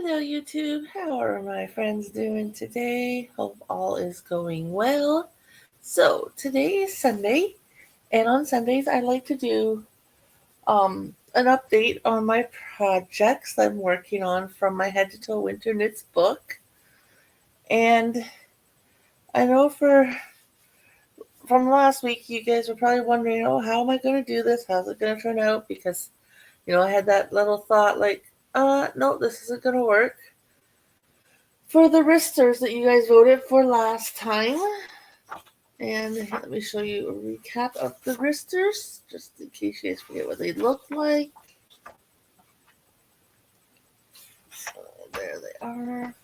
Hello YouTube, how are my friends doing today? Hope all is going well. So today is Sunday, and on Sundays I like to do an update on my projects I'm working on from my Head to Toe Winter Knits book. And I know from last week you guys were probably wondering, oh, how am I going to do this? How's it going to turn out? Because, I had that little thought like, no, this isn't going to work. For the wristers that you guys voted for last time. And let me show you a recap of the wristers, just in case you guys forget what they look like. There they are.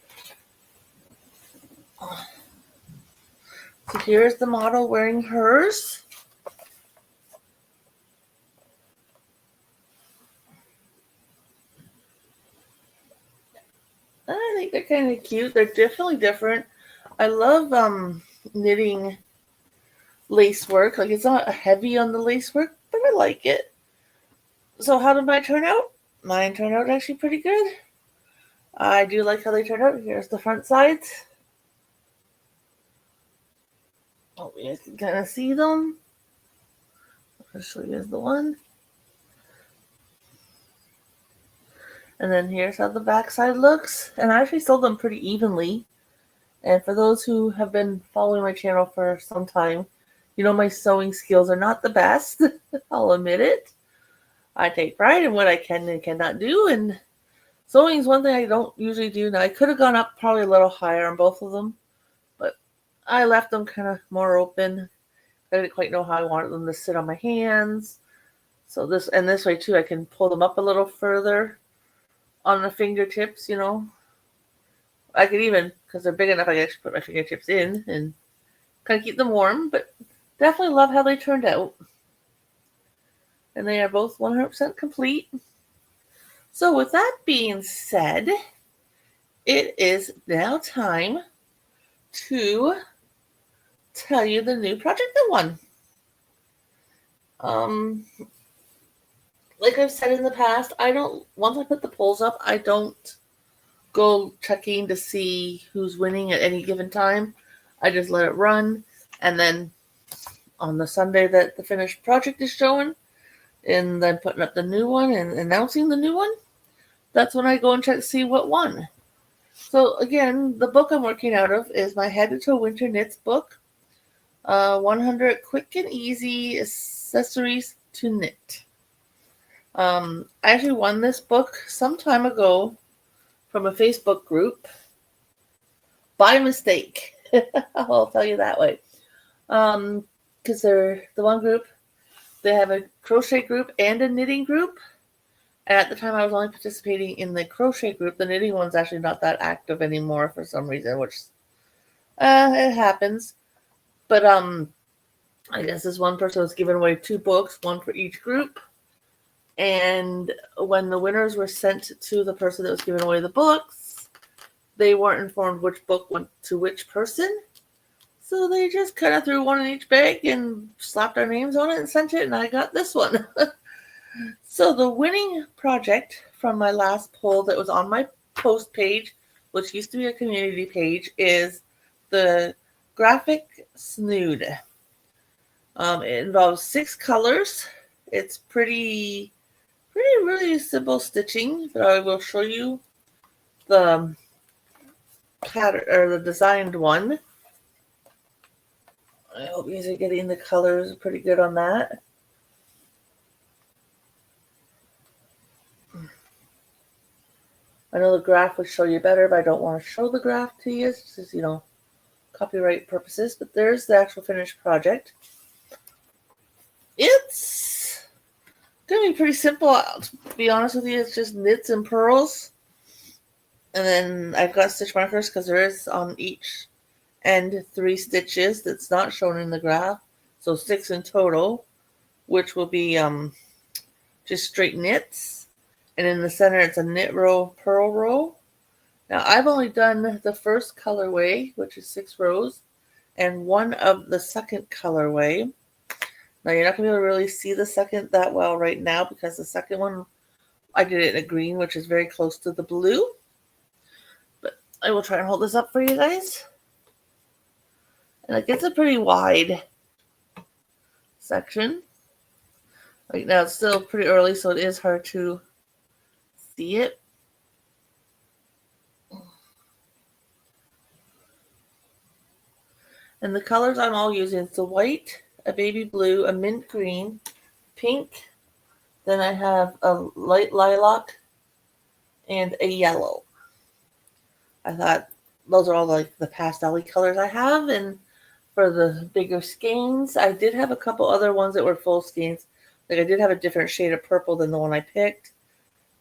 So here's the model wearing hers. I think they're kind of cute. They're definitely different. I love knitting lace work. Like, it's not heavy on the lace work, but I like it. So how did mine turn out? Mine turned out actually pretty good. I do like how they turned out. Here's the front sides. Oh, you guys can kind of see them. I'll show you guys the one. And then here's how the back side looks. And I actually sold them pretty evenly. And for those who have been following my channel for some time, you know my sewing skills are not the best. I'll admit it. I take pride in what I can and cannot do. And sewing is one thing I don't usually do. Now, I could have gone up probably a little higher on both of them. But I left them kind of more open. I didn't quite know how I wanted them to sit on my hands. So this way too, I can pull them up a little further on the fingertips, I could even, because they're big enough, I can actually put my fingertips in and kind of keep them warm. But definitely love how they turned out. And they are both 100% complete. So with that being said, it is now time to tell you the new project I won. Like I've said in the past, once I put the polls up, I don't go checking to see who's winning at any given time. I just let it run. And then on the Sunday that the finished project is showing, and then putting up the new one and announcing the new one, that's when I go and check to see what won. So again, the book I'm working out of is my Head to Toe Winter Knits book. 100 quick and easy accessories to knit. I actually won this book some time ago from a Facebook group by mistake. I'll tell you that way. Because they're the one group, they have a crochet group and a knitting group. And at the time, I was only participating in the crochet group. The knitting one's actually not that active anymore for some reason, which it happens. But I guess this one person was giving away 2 books, one for each group. And when the winners were sent to the person that was giving away the books, they weren't informed which book went to which person. So they just kind of threw one in each bag and slapped our names on it and sent it, and I got this one. So the winning project from my last poll that was on my post page, which used to be a community page, is the graphic snood. It involves 6 colors. It's really simple stitching, but I will show you the pattern or the designed one. I hope you guys are getting the colors pretty good on that. I know the graph would show you better, but I don't want to show the graph to you, just, copyright purposes. But there's the actual finished project. It's going to be pretty simple, to be honest with you. It's just knits and purls. And then I've got stitch markers because there is on each end 3 stitches that's not shown in the graph. So 6 in total, which will be just straight knits. And in the center, it's a knit row, purl row. Now, I've only done the first colorway, which is 6 rows, and one of the second colorway. Now, you're not going to be able to really see the second that well right now because the second one, I did it in a green, which is very close to the blue. I will try and hold this up for you guys. And it gets a pretty wide section. Right now it's still pretty early, so it is hard to see it. And the colors I'm all using is the white, a baby blue, a mint green, pink, then I have a light lilac, and a yellow. I thought those are all like the pastel colors I have, and for the bigger skeins, I did have a couple other ones that were full skeins. Like I did have a different shade of purple than the one I picked,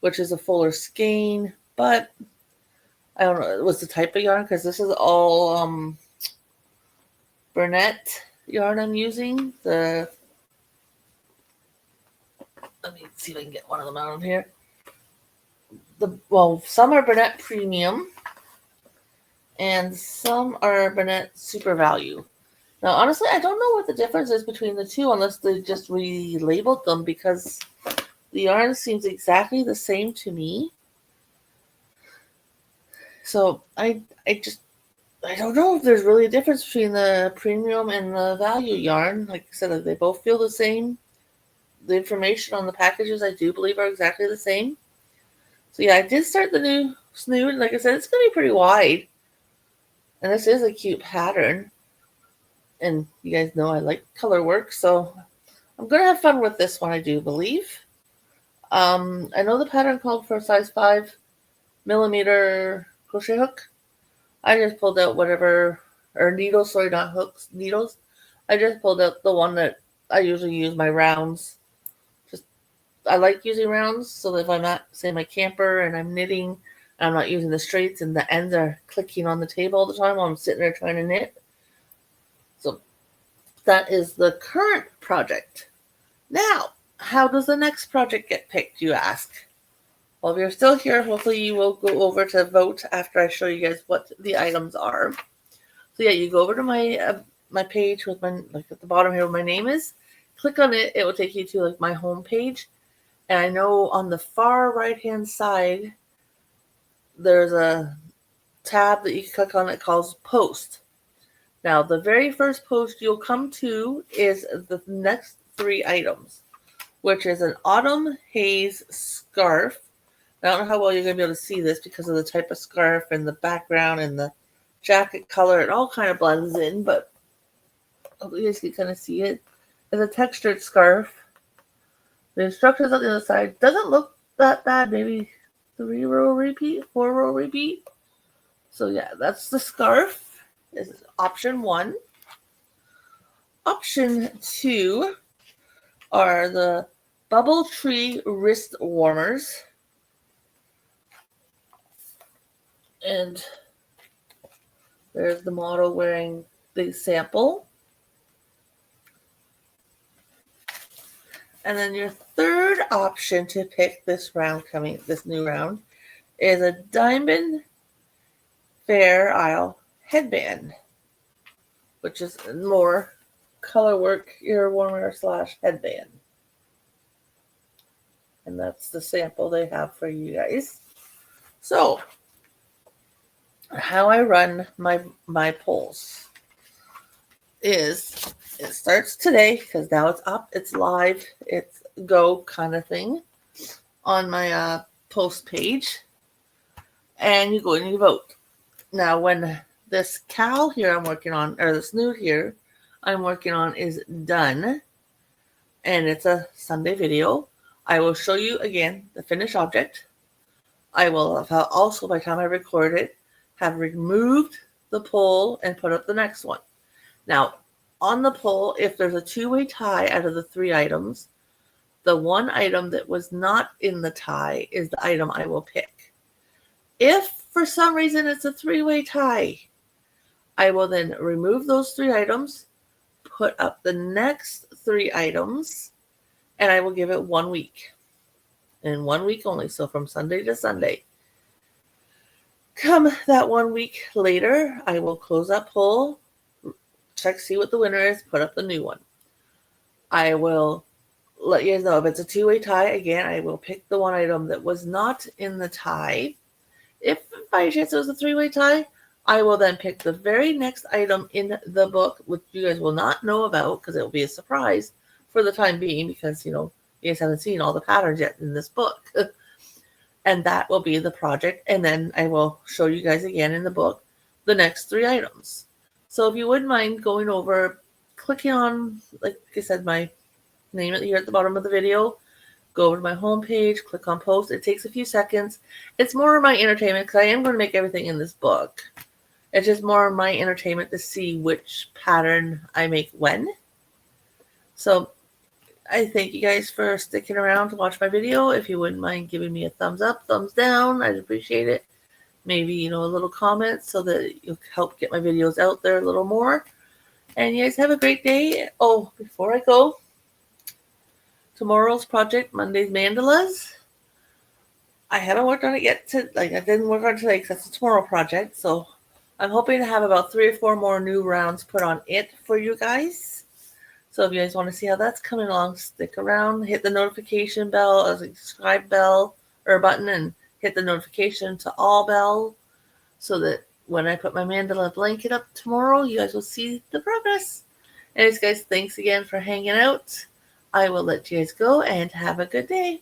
which is a fuller skein, but I don't know, it was the type of yarn because this is all Burnett yarn I'm using. Let me see if I can get one of them out of here. Some are Burnett Premium, and some are Burnett Super Value. Now, honestly, I don't know what the difference is between the two unless they just relabeled them because the yarn seems exactly the same to me. So I don't know if there's really a difference between the premium and the value yarn. Like I said, they both feel the same. The information on the packages, I do believe, are exactly the same. So yeah, I did start the new snood. Like I said, it's going to be pretty wide. And this is a cute pattern. And you guys know I like color work, so I'm going to have fun with this one, I do believe. I know the pattern called for a size 5 millimeter crochet hook. I just pulled out whatever, or needles, sorry, not hooks, needles. I just pulled out the one that I usually use, my rounds. I like using rounds, so that if I'm at, say, my camper and I'm knitting, I'm not using the straights and the ends are clicking on the table all the time while I'm sitting there trying to knit. So that is the current project. Now, how does the next project get picked, you ask? Well, if you're still here, hopefully you will go over to vote after I show you guys what the items are. So yeah, you go over to my page with my, like at the bottom here where my name is. Click on it. It will take you to like my home page. And I know on the far right-hand side, there's a tab that you can click on that calls Post. Now, the very first post you'll come to is the next 3 items, which is an Autumn Haze scarf. I don't know how well you're going to be able to see this because of the type of scarf and the background and the jacket color. It all kind of blends in, but hopefully you guys can kind of see it. It's a textured scarf. The instructions on the other side doesn't look that bad. Maybe 3-row repeat, 4-row repeat. So yeah, that's the scarf. This is option 1. Option 2 are the Bubble Tree wrist warmers. And there's the model wearing the sample. And then your third option to pick this new round, is a Diamond Fair Isle headband, which is more color work ear warmer / headband. And that's the sample they have for you guys. So, how I run my polls is it starts today because now it's up, it's live, it's go kind of thing on my post page, and you go and you vote. Now, when this cowl here I'm working on, or the snood here I'm working on is done, and it's a Sunday video, I will show you again the finished object. I will have also, by the time I record it, have removed the poll and put up the next one. Now, on the poll, if there's a 2-way tie out of the 3 items, the one item that was not in the tie is the item I will pick. If for some reason it's a 3-way tie, I will then remove those 3 items, put up the next 3 items, and I will give it 1 week. And 1 week only, so from Sunday to Sunday. Come that 1 week later, I will close that poll, check, see what the winner is, put up the new one. I will let you guys know if it's a 2-way tie. Again, I will pick the one item that was not in the tie. If by chance it was a three-way tie, I will then pick the very next item in the book, which you guys will not know about because it will be a surprise for the time being, because, you know, you guys haven't seen all the patterns yet in this book. And that will be the project. And then I will show you guys again in the book the next 3 items. So if you wouldn't mind going over, clicking on, like I said, my name here at the bottom of the video, go over to my homepage, click on post. It takes a few seconds. It's more of my entertainment because I am going to make everything in this book. It's just more of my entertainment to see which pattern I make when. So I thank you guys for sticking around to watch my video. If you wouldn't mind giving me a thumbs up, thumbs down, I'd appreciate it. Maybe, you know, a little comment so that you'll help get my videos out there a little more. And you guys have a great day. Oh, before I go, tomorrow's project, Monday's mandalas. I haven't worked on it yet. I didn't work on it today because that's a tomorrow project. So I'm hoping to have about 3 or 4 more new rounds put on it for you guys. So if you guys want to see how that's coming along, stick around, hit the notification bell, or subscribe bell or button, and hit the notification to all bell so that when I put my mandala blanket up tomorrow, you guys will see the progress. Anyways, guys, thanks again for hanging out. I will let you guys go and have a good day.